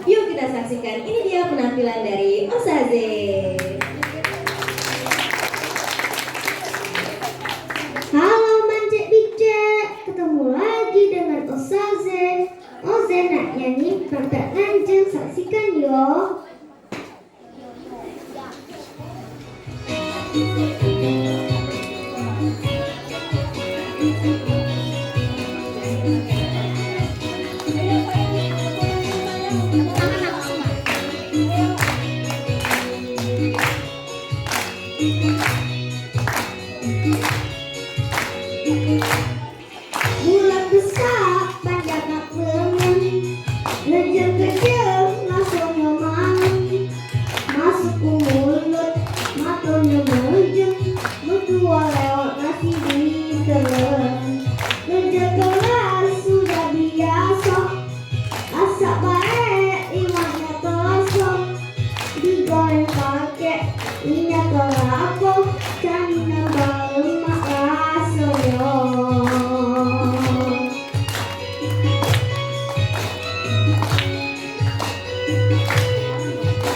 Yuk kita saksikan, ini dia penampilan dari Osaze. Halo Mancek Bicek, ketemu lagi dengan Osaze. Oze nak nyanyi Pantat Lanjeng, saksikan yo. Bulan besar panjang nak permen, lejeng-lejeng langsung nyoman, masuk ke mulut matanya melejeng, berdua lewat nasi ditelan. Lejeng kelas sudah biasa, asak baik imannya terasa, digoreng pakai minyak kelapa, cari nambah lemak rasanya.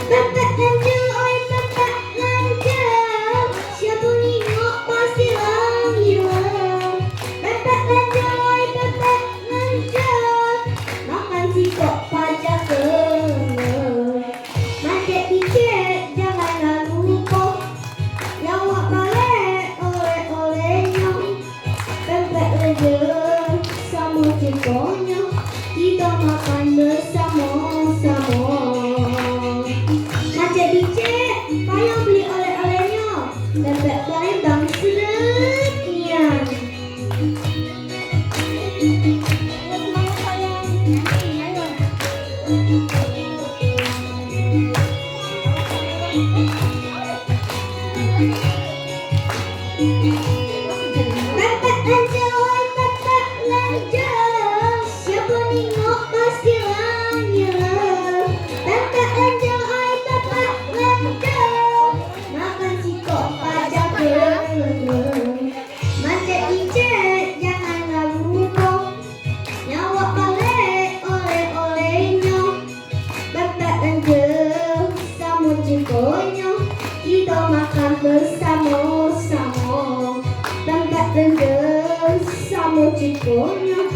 Pantat lanjeng, oi pantat lanjeng, siapa nengok pasti langgeng. Pantat lanjeng, oi pantat lanjeng, makan sikok pajak geleng. Mancek Bicek janganlah lupa, jawab balik oleh-olehnya. Pantat lanjeng sama cikonnya, kita makan bersama-sama. Mancek Bicek, payah beli oleh-olehnya, Pempek Palembang sedapnya. Pantat lanjeng, oi pantat lanjeng, siapa nengok pasti langgeng. Pantat lanjeng, oi pantat lanjeng, makan sikok pajak geleng. Mancek Bicek janganlah lupa, nyawa balik oleh-olehnya. Pantat lanjeng sama cikonnya, kita makan bersama-sama. Pantat lanjeng sama cikonnya,